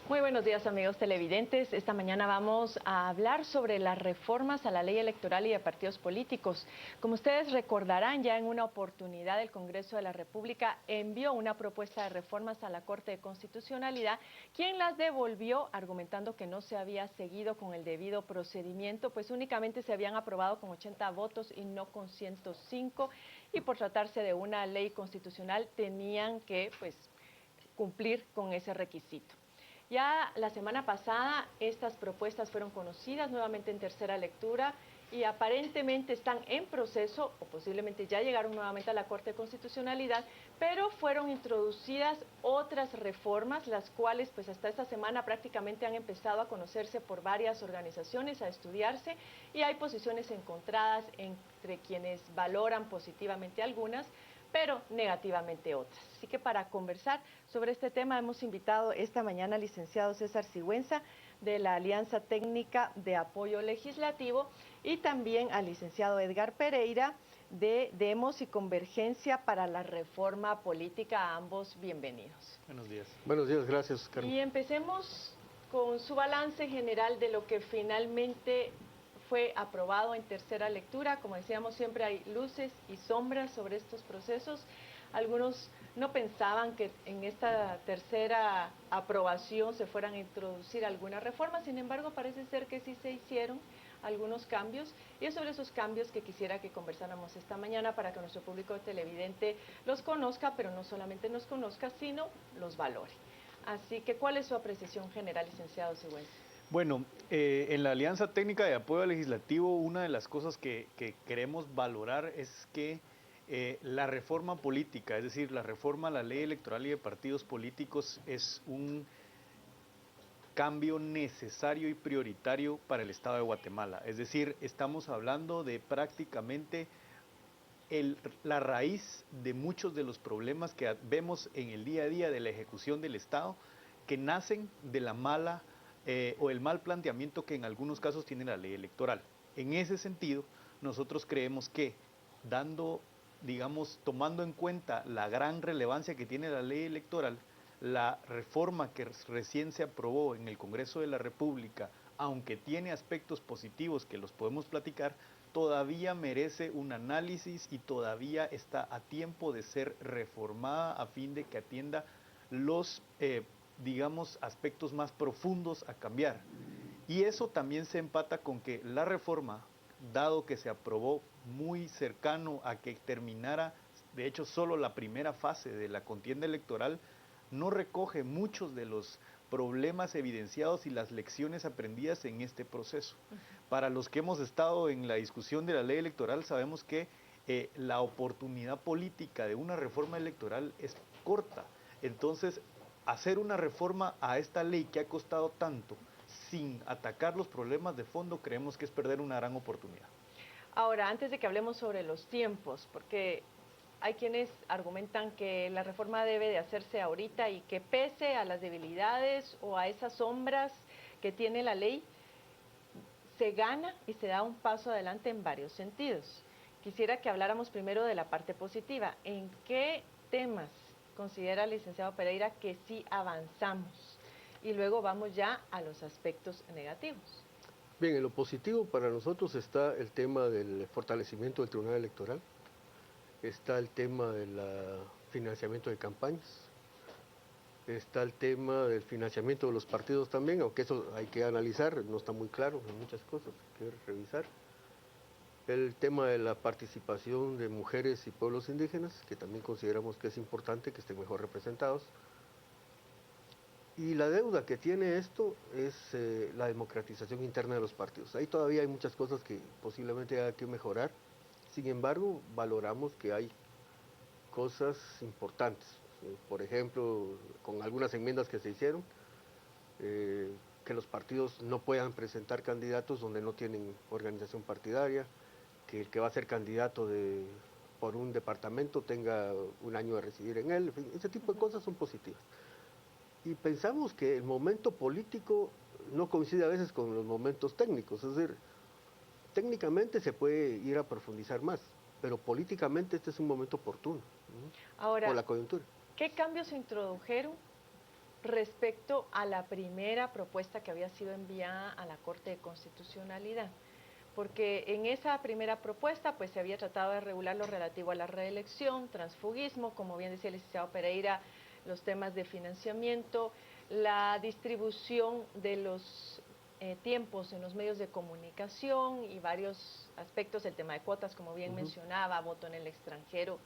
Muy buenos días, amigos televidentes. Esta mañana vamos a hablar sobre las reformas a la ley electoral y de partidos políticos. Como ustedes recordarán, ya en una oportunidad el Congreso de la República envió una propuesta de reformas a la Corte de Constitucionalidad, quien las devolvió argumentando que no se había seguido con el debido procedimiento, pues únicamente se habían aprobado con 80 votos y no con 105, y por tratarse de una ley constitucional tenían que cumplir con ese requisito. Ya la semana pasada estas propuestas fueron conocidas nuevamente en tercera lectura y aparentemente están en proceso o posiblemente ya llegaron nuevamente a la Corte de Constitucionalidad, pero fueron introducidas otras reformas, las cuales pues hasta esta semana prácticamente han empezado a conocerse por varias organizaciones, a estudiarse, y hay posiciones encontradas entre quienes valoran positivamente algunas, pero negativamente otras. Así que para conversar sobre este tema hemos invitado esta mañana al licenciado César Sigüenza de la Alianza Técnica de Apoyo Legislativo y también al licenciado Edgar Pereira de Demos y Convergencia para la Reforma Política. A ambos bienvenidos. Buenos días. Buenos días, gracias, Carmen. Y empecemos con su balance general de lo que finalmente fue aprobado en tercera lectura. Como decíamos, siempre hay luces y sombras sobre estos procesos. Algunos no pensaban que en esta tercera aprobación se fueran a introducir algunas reformas, sin embargo parece ser que sí se hicieron algunos cambios, y es sobre esos cambios que quisiera que conversáramos esta mañana para que nuestro público televidente los conozca, pero no solamente nos conozca, sino los valore. Así que, ¿cuál es su apreciación general, licenciado Sigüenza? Bueno, en la Alianza Técnica de Apoyo Legislativo, una de las cosas que queremos valorar es que la reforma política, es decir, la reforma a la ley electoral y de partidos políticos, es un cambio necesario y prioritario para el Estado de Guatemala. Es decir, estamos hablando de prácticamente la raíz de muchos de los problemas que vemos en el día a día de la ejecución del Estado, que nacen de la mala o el mal planteamiento que en algunos casos tiene la ley electoral. En ese sentido, nosotros creemos que tomando en cuenta la gran relevancia que tiene la ley electoral, la reforma que recién se aprobó en el Congreso de la República, aunque tiene aspectos positivos que los podemos platicar, todavía merece un análisis y todavía está a tiempo de ser reformada a fin de que atienda los, aspectos más profundos a cambiar. Y eso también se empata con que la reforma, dado que se aprobó muy cercano a que terminara, de hecho, solo la primera fase de la contienda electoral, no recoge muchos de los problemas evidenciados y las lecciones aprendidas en este proceso. Para los que hemos estado en la discusión de la ley electoral, sabemos que la oportunidad política de una reforma electoral es corta. Entonces, hacer una reforma a esta ley que ha costado tanto, sin atacar los problemas de fondo, creemos que es perder una gran oportunidad. Ahora, antes de que hablemos sobre los tiempos, porque hay quienes argumentan que la reforma debe de hacerse ahorita y que pese a las debilidades o a esas sombras que tiene la ley, se gana y se da un paso adelante en varios sentidos. Quisiera que habláramos primero de la parte positiva. ¿En qué temas considera el licenciado Pereira que sí avanzamos? Y luego vamos ya a los aspectos negativos. Bien, en lo positivo para nosotros está el tema del fortalecimiento del Tribunal Electoral, está el tema del financiamiento de campañas, está el tema del financiamiento de los partidos también, aunque eso hay que analizar, no está muy claro, hay muchas cosas que revisar. El tema de la participación de mujeres y pueblos indígenas, que también consideramos que es importante que estén mejor representados. Y la deuda que tiene esto es la democratización interna de los partidos. Ahí todavía hay muchas cosas que posiblemente haya que mejorar. Sin embargo, valoramos que hay cosas importantes. Por ejemplo, con algunas enmiendas que se hicieron, que los partidos no puedan presentar candidatos donde no tienen organización partidaria, que el que va a ser candidato por un departamento tenga un año de residir en él. En fin, ese tipo de cosas son positivas. Y pensamos que el momento político no coincide a veces con los momentos técnicos, es decir, técnicamente se puede ir a profundizar más, pero políticamente este es un momento oportuno, Ahora, por la coyuntura. ¿qué cambios se introdujeron respecto a la primera propuesta que había sido enviada a la Corte de Constitucionalidad. Porque en esa primera propuesta pues se había tratado de regular lo relativo a la reelección, transfugismo, como bien decía el licenciado Pereira, los temas de financiamiento, la distribución de los tiempos en los medios de comunicación y varios aspectos, el tema de cuotas, como bien mencionaba, voto en el extranjero.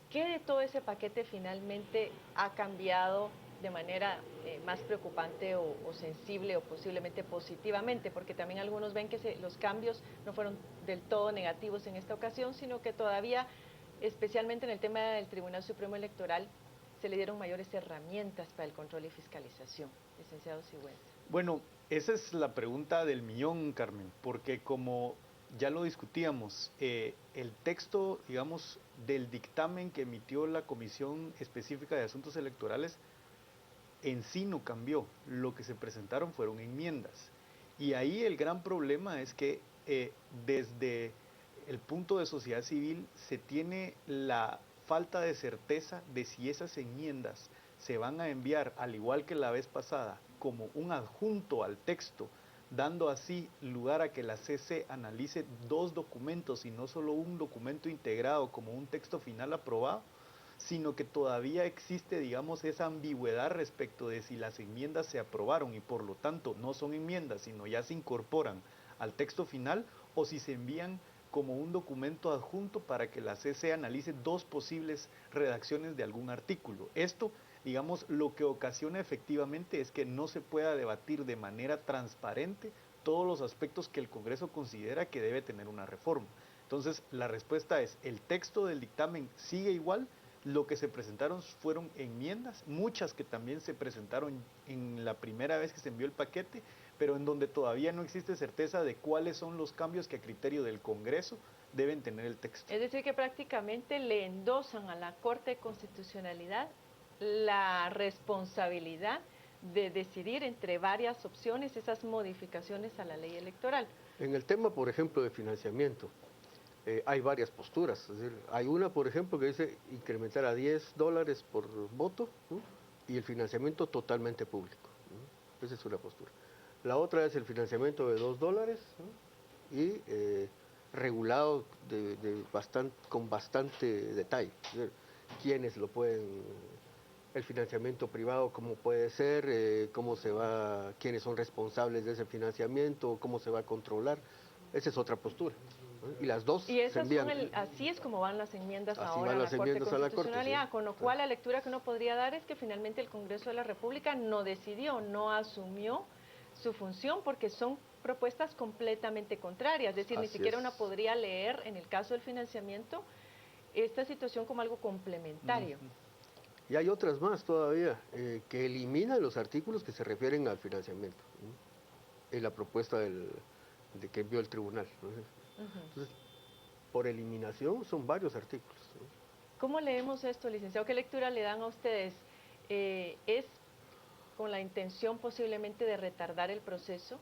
¿Qué de todo ese paquete finalmente ha cambiado de manera más preocupante o sensible o posiblemente positivamente? Porque también algunos ven que los cambios no fueron del todo negativos en esta ocasión, sino que todavía, especialmente en el tema del Tribunal Supremo Electoral, se le dieron mayores herramientas para el control y fiscalización. Licenciado Sigüenza. Bueno, esa es la pregunta del millón, Carmen, porque como ya lo discutíamos, el texto, digamos, del dictamen que emitió la Comisión Específica de Asuntos Electorales en sí no cambió. Lo que se presentaron fueron enmiendas. Y ahí el gran problema es que desde el punto de sociedad civil se tiene la falta de certeza de si esas enmiendas se van a enviar, al igual que la vez pasada, como un adjunto al texto, dando así lugar a que la CC analice dos documentos y no solo un documento integrado como un texto final aprobado, sino que todavía existe, digamos, esa ambigüedad respecto de si las enmiendas se aprobaron y por lo tanto no son enmiendas, sino ya se incorporan al texto final, o si se envían como un documento adjunto para que la CC analice dos posibles redacciones de algún artículo. Esto, digamos, lo que ocasiona efectivamente es que no se pueda debatir de manera transparente todos los aspectos que el Congreso considera que debe tener una reforma. Entonces, la respuesta es, el texto del dictamen sigue igual. Lo que se presentaron fueron enmiendas, muchas que también se presentaron en la primera vez que se envió el paquete, pero en donde todavía no existe certeza de cuáles son los cambios que a criterio del Congreso deben tener el texto. Es decir, que prácticamente le endosan a la Corte de Constitucionalidad la responsabilidad de decidir entre varias opciones esas modificaciones a la ley electoral. En el tema, por ejemplo, de financiamiento, hay varias posturas. Es decir, hay una, por ejemplo, que dice incrementar a $10 por voto, ¿no? Y el financiamiento totalmente público, ¿no? Esa es una postura. La otra es el financiamiento de $2, ¿no? Y regulado con bastante detalle. Es decir, quiénes lo pueden, el financiamiento privado, cómo puede ser, quiénes son responsables de ese financiamiento, cómo se va a controlar. Esa es otra postura. Y las dos y se envían. Así es como van las enmiendas Así ahora van a las la Corte de enmiendas a la Corte, Constitucionalidad, sí. con lo cual la lectura que uno podría dar es que finalmente el Congreso de la República no decidió, no asumió su función, porque son propuestas completamente contrarias, es decir, ni Así siquiera es. uno podría leer en el caso del financiamiento esta situación como algo complementario. Y hay otras más todavía, que eliminan los artículos que se refieren al financiamiento, ¿no? En la propuesta de que envió el tribunal, ¿no? Entonces, por eliminación son varios artículos, ¿no? ¿Cómo leemos esto, licenciado? ¿Qué lectura le dan a ustedes? ¿Es con la intención posiblemente de retardar el proceso?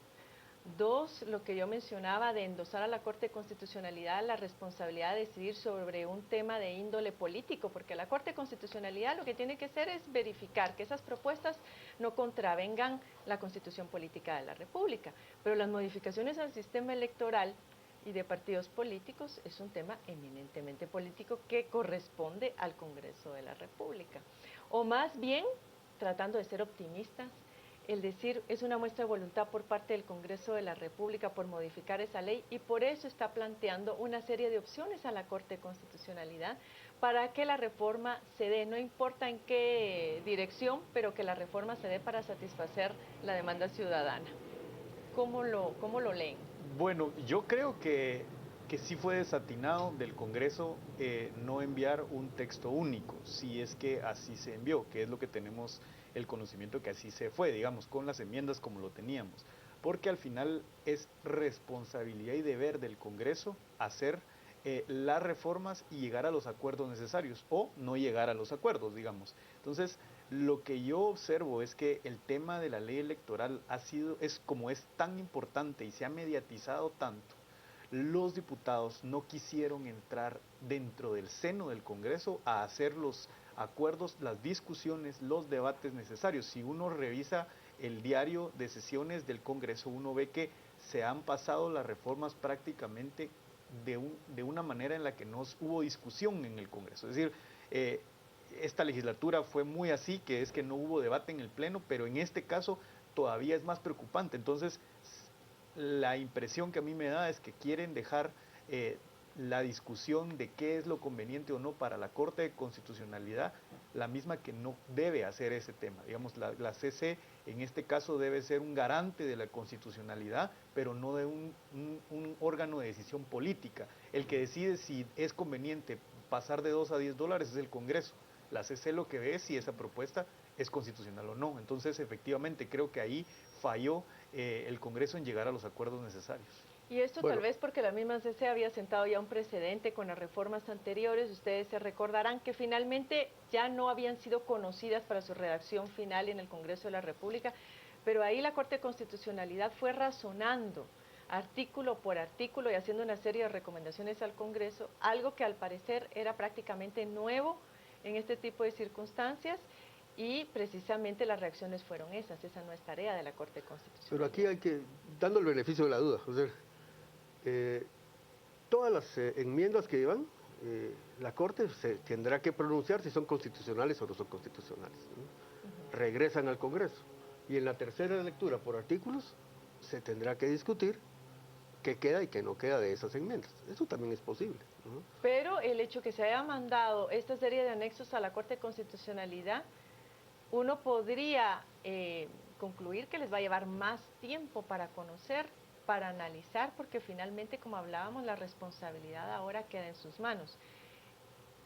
Dos, lo que yo mencionaba de endosar a la Corte de Constitucionalidad la responsabilidad de decidir sobre un tema de índole político, porque la Corte de Constitucionalidad lo que tiene que hacer es verificar que esas propuestas no contravengan la Constitución Política de la República, pero las modificaciones al sistema electoral y de partidos políticos es un tema eminentemente político que corresponde al Congreso de la República. O más bien, tratando de ser optimistas, el decir es una muestra de voluntad por parte del Congreso de la República por modificar esa ley y por eso está planteando una serie de opciones a la Corte de Constitucionalidad para que la reforma se dé, no importa en qué dirección, pero que la reforma se dé para satisfacer la demanda ciudadana. ¿Cómo lo leen? Bueno, yo creo que sí fue desatinado del Congreso no enviar un texto único, si es que así se envió, que es lo que tenemos el conocimiento que así se fue, digamos, con las enmiendas como lo teníamos, porque al final es responsabilidad y deber del Congreso hacer las reformas y llegar a los acuerdos necesarios, o no llegar a los acuerdos, digamos. Entonces, lo que yo observo es que el tema de la ley electoral como es tan importante y se ha mediatizado tanto, los diputados no quisieron entrar dentro del seno del Congreso a hacer los acuerdos, las discusiones, los debates necesarios. Si uno revisa el diario de sesiones del Congreso, uno ve que se han pasado las reformas prácticamente de una manera en la que no hubo discusión en el Congreso. Es decir, esta legislatura fue muy así, que es que no hubo debate en el Pleno, pero en este caso todavía es más preocupante. Entonces, la impresión que a mí me da es que quieren dejar la discusión de qué es lo conveniente o no para la Corte de Constitucionalidad, la misma que no debe hacer ese tema. Digamos, la CC en este caso debe ser un garante de la constitucionalidad, pero no de un órgano de decisión política. El que decide si es conveniente pasar de 2 a 10 dólares es el Congreso. La CC lo que ve es si esa propuesta es constitucional o no. Entonces, efectivamente, creo que ahí falló el Congreso en llegar a los acuerdos necesarios. Y esto tal vez porque la misma CC había sentado ya un precedente con las reformas anteriores. Ustedes se recordarán que finalmente ya no habían sido conocidas para su redacción final en el Congreso de la República, pero ahí la Corte de Constitucionalidad fue razonando artículo por artículo y haciendo una serie de recomendaciones al Congreso, algo que al parecer era prácticamente nuevo en este tipo de circunstancias. Y precisamente las reacciones fueron esas, esa no es tarea de la Corte Constitucional. Pero aquí hay que, dando el beneficio de la duda, o sea, todas las enmiendas que llevan, la Corte se tendrá que pronunciar si son constitucionales o no son constitucionales, ¿no? Regresan al Congreso. Y en la tercera lectura por artículos se tendrá que discutir qué queda y qué no queda de esas enmiendas. Eso también es posible, ¿no? Pero el hecho que se haya mandado esta serie de anexos a la Corte de Constitucionalidad, uno podría concluir que les va a llevar más tiempo para conocer, para analizar, porque finalmente, como hablábamos, la responsabilidad ahora queda en sus manos.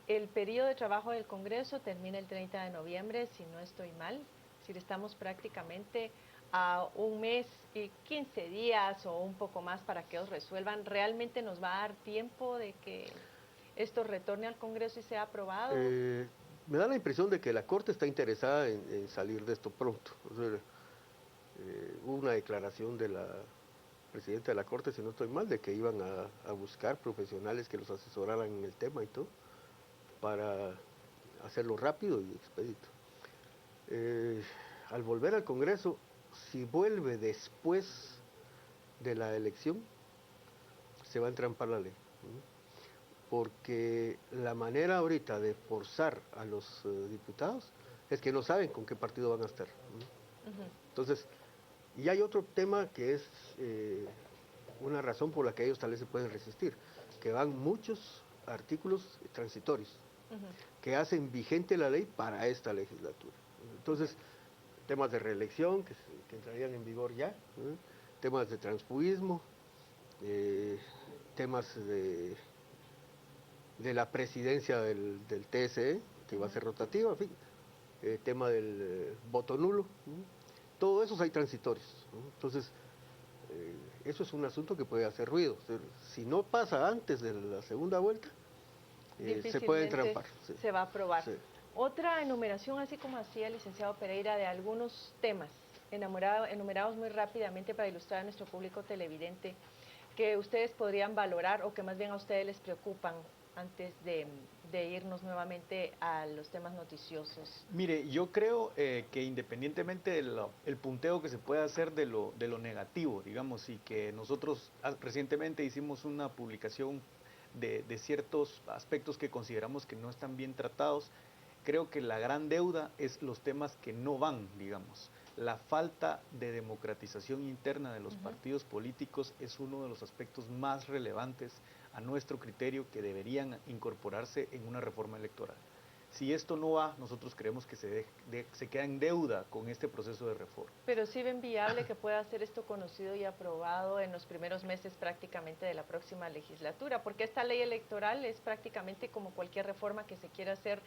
El periodo de trabajo del Congreso termina el 30 de noviembre, si no estoy mal. Es decir, estamos prácticamente a un mes y 15 días o un poco más para que ellos resuelvan. ¿Realmente nos va a dar tiempo de que esto retorne al Congreso y sea aprobado? Me da la impresión de que la Corte está interesada en salir de esto pronto. O sea, hubo una declaración de la presidenta de la Corte, si no estoy mal, de que iban a buscar profesionales que los asesoraran en el tema y todo, para hacerlo rápido y expedito. Al volver al Congreso, si vuelve después de la elección, se va a entrampar la ley, ¿no? Porque la manera ahorita de forzar a los diputados es que no saben con qué partido van a estar, ¿no? Entonces, y hay otro tema que es una razón por la que ellos tal vez se pueden resistir, que van muchos artículos transitorios que hacen vigente la ley para esta legislatura. Entonces, temas de reelección que entrarían en vigor ya, ¿no? Temas de transfugismo, temas de la presidencia del TSE, que va a ser rotativa, en fin, tema del voto nulo, ¿no? Todo eso hay transitorios, ¿no? Entonces, eso es un asunto que puede hacer ruido. Si no pasa antes de la segunda vuelta, se puede entrampar. Sí. Se va a aprobar. Sí. Otra enumeración, así como hacía el licenciado Pereira, de algunos temas enumerados muy rápidamente para ilustrar a nuestro público televidente, que ustedes podrían valorar o que más bien a ustedes les preocupan antes de irnos nuevamente a los temas noticiosos. Mire, yo creo que independientemente del punteo que se pueda hacer de lo negativo, digamos, y que nosotros recientemente hicimos una publicación de ciertos aspectos que consideramos que no están bien tratados, creo que la gran deuda es los temas que no van, digamos. La falta de democratización interna de los partidos políticos es uno de los aspectos más relevantes a nuestro criterio que deberían incorporarse en una reforma electoral. Si esto no va, nosotros creemos que se queda en deuda con este proceso de reforma. Pero sí ven viable que pueda ser esto conocido y aprobado en los primeros meses prácticamente de la próxima legislatura, porque esta ley electoral es prácticamente como cualquier reforma que se quiera hacer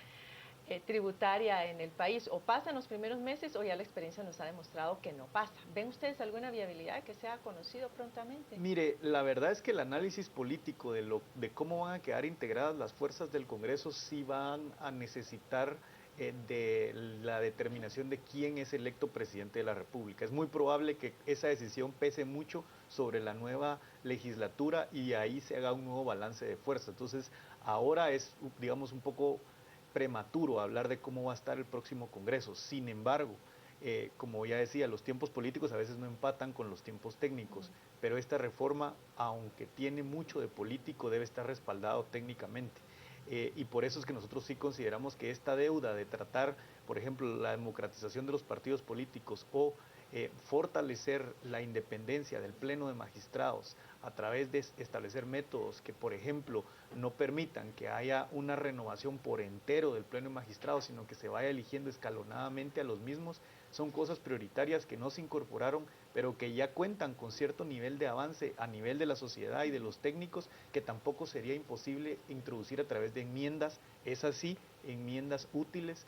tributaria en el país, o pasa en los primeros meses o ya la experiencia nos ha demostrado que no pasa. ¿Ven ustedes alguna viabilidad de que sea conocido prontamente? Mire, la verdad es que el análisis político de cómo van a quedar integradas las fuerzas del Congreso sí van a necesitar de la determinación de quién es electo presidente de la República. Es muy probable que esa decisión pese mucho sobre la nueva legislatura y ahí se haga un nuevo balance de fuerza. Entonces, ahora es, digamos, un poco prematuro hablar de cómo va a estar el próximo Congreso. Sin embargo, como ya decía, los tiempos políticos a veces no empatan con los tiempos técnicos, pero esta reforma, aunque tiene mucho de político, debe estar respaldado técnicamente. Y por eso es que nosotros sí consideramos que esta deuda de tratar, por ejemplo, la democratización de los partidos políticos o fortalecer la independencia del Pleno de Magistrados a través de establecer métodos que, por ejemplo, no permitan que haya una renovación por entero del Pleno de Magistrados, sino que se vaya eligiendo escalonadamente a los mismos, son cosas prioritarias que no se incorporaron, pero que ya cuentan con cierto nivel de avance a nivel de la sociedad y de los técnicos, que tampoco sería imposible introducir a través de enmiendas, es así, enmiendas útiles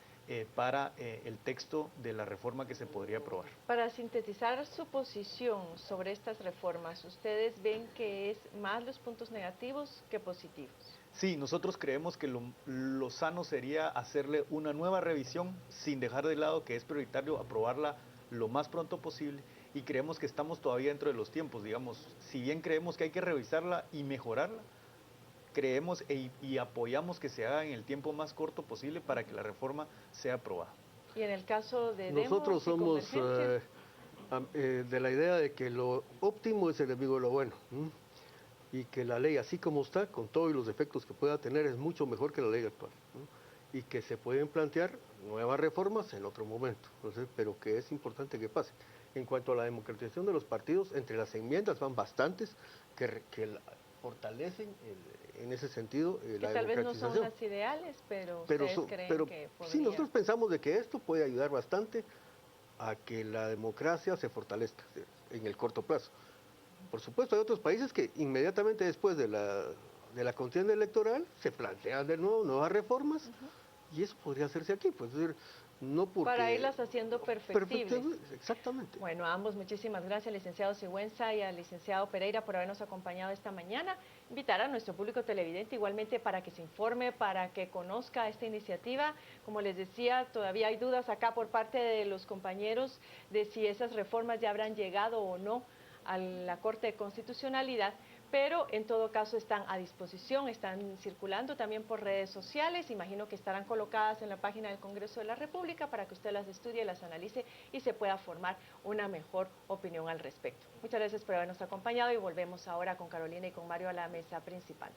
para el texto de la reforma que se podría aprobar. Para sintetizar su posición sobre estas reformas, ¿ustedes ven que es más los puntos negativos que positivos? Sí, nosotros creemos que lo sano sería hacerle una nueva revisión sin dejar de lado que es prioritario aprobarla lo más pronto posible, y creemos que estamos todavía dentro de los tiempos. Digamos, si bien creemos que hay que revisarla y mejorarla, creemos y apoyamos que se haga en el tiempo más corto posible para que la reforma sea aprobada. Y en el caso de Nosotros Demos y somos Convergencia, de la idea de que lo óptimo es enemigo de lo bueno, y que la ley así como está, con todos los defectos que pueda tener, es mucho mejor que la ley actual, y que se pueden plantear nuevas reformas en otro momento, entonces, pero que es importante que pase. En cuanto a la democratización de los partidos, entre las enmiendas van bastantes que fortalecen en ese sentido que la tal vez no son democratización. las ideales, pero Pero, ustedes creen pero que sí, podría. nosotros pensamos de que esto puede ayudar bastante a que la democracia se fortalezca en el corto plazo. Por supuesto, hay otros países que inmediatamente después de la contienda electoral se plantean de nuevo nuevas reformas, y eso podría hacerse aquí, pues, es decir, no porque... Para irlas haciendo perfectibles. Exactamente. Bueno, a ambos muchísimas gracias, licenciado Sigüenza y al licenciado Pereira, por habernos acompañado esta mañana. Invitar a nuestro público televidente igualmente para que se informe, para que conozca esta iniciativa. Como les decía, todavía hay dudas acá por parte de los compañeros de si esas reformas ya habrán llegado o no a la Corte de Constitucionalidad, pero en todo caso están a disposición, están circulando también por redes sociales, imagino que estarán colocadas en la página del Congreso de la República para que usted las estudie, las analice y se pueda formar una mejor opinión al respecto. Muchas gracias por habernos acompañado y volvemos ahora con Carolina y con Mario a la mesa principal.